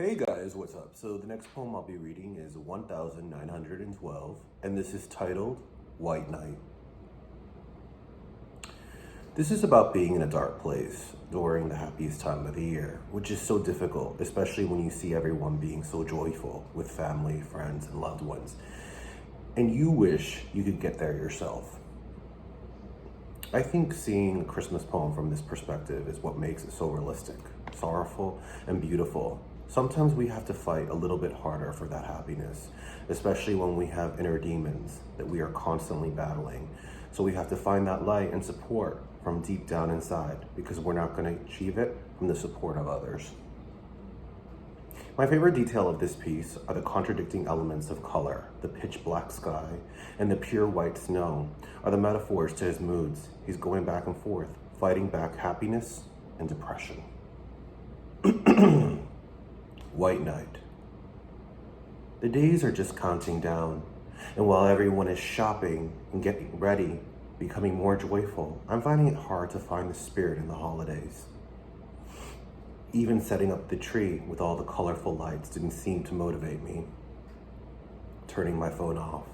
Hey guys, what's up? So the next poem I'll be reading is 1912, and this is titled White Night. This is about being in a dark place during the happiest time of the year, which is so difficult, especially when you see everyone being so joyful with family, friends, and loved ones, and you wish you could get there yourself. I think seeing a Christmas poem from this perspective is what makes it so realistic, sorrowful, and beautiful. Sometimes we have to fight a little bit harder for that happiness, especially when we have inner demons that we are constantly battling. So we have to find that light and support from deep down inside, because we're not going to achieve it from the support of others. My favorite detail of this piece are the contradicting elements of color. The pitch black sky and the pure white snow are the metaphors to his moods. He's going back and forth, fighting back happiness and depression. White night. The days are just counting down, and while everyone is shopping and getting ready, becoming more joyful, I'm finding it hard to find the spirit in the holidays. Even setting up the tree with all the colorful lights didn't seem to motivate me. Turning my phone off,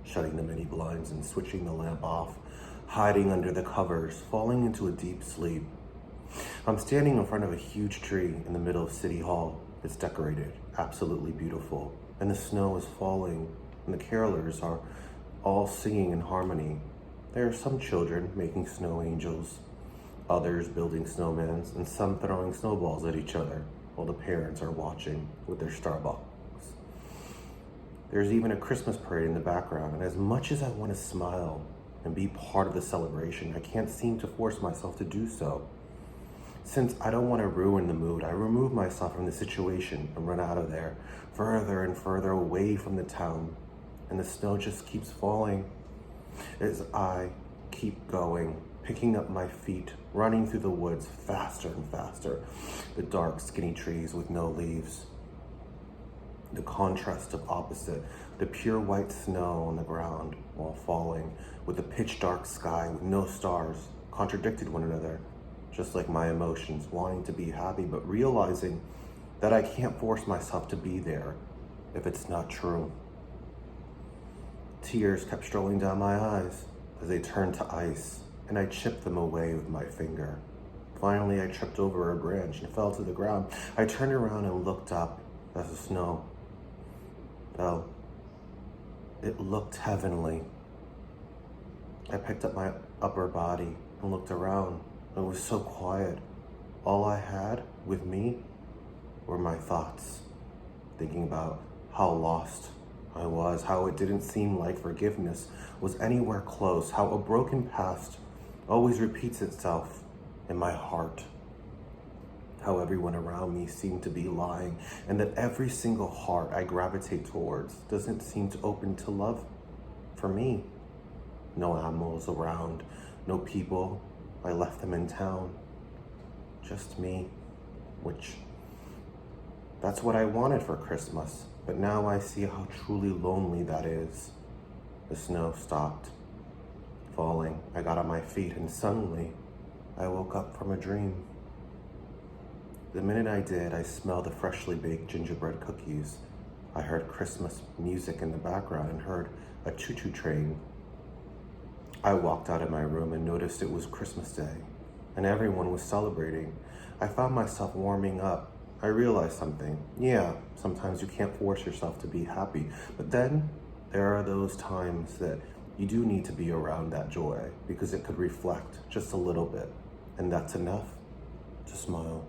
shutting the mini blinds and switching the lamp off, hiding under the covers, falling into a deep sleep. I'm standing in front of a huge tree in the middle of City Hall. It's decorated, absolutely beautiful, and the snow is falling, and the carolers are all singing in harmony. There are some children making snow angels, others building snowmans, and some throwing snowballs at each other while the parents are watching with their Starbucks. There's even a Christmas parade in the background, and as much as I want to smile and be part of the celebration, I can't seem to force myself to do so. Since I don't want to ruin the mood, I remove myself from the situation and run out of there, further and further away from the town, and the snow just keeps falling as I keep going, picking up my feet, running through the woods faster and faster. The dark, skinny trees with no leaves. The contrast of opposite, the pure white snow on the ground while falling, with the pitch dark sky with no stars, contradicted one another, just like my emotions, wanting to be happy, but realizing that I can't force myself to be there if it's not true. Tears kept strolling down my eyes as they turned to ice, and I chipped them away with my finger. Finally, I tripped over a branch and fell to the ground. I turned around and looked up as the snow fell. It looked heavenly. I picked up my upper body and looked around. It was so quiet. All I had with me were my thoughts, thinking about how lost I was, how it didn't seem like forgiveness was anywhere close, how a broken past always repeats itself in my heart, how everyone around me seemed to be lying, and that every single heart I gravitate towards doesn't seem to open to love for me. No animals around, no people. I left them in town. Just me, which that's what I wanted for Christmas. But now I see how truly lonely that is. The snow stopped falling. I got on my feet and suddenly I woke up from a dream. The minute I did, I smelled the freshly baked gingerbread cookies. I heard Christmas music in the background and heard a choo-choo train. I walked out of my room and noticed it was Christmas Day, and everyone was celebrating. I found myself warming up. I realized something. Yeah, sometimes you can't force yourself to be happy, but then there are those times that you do need to be around that joy because it could reflect just a little bit, and that's enough to smile.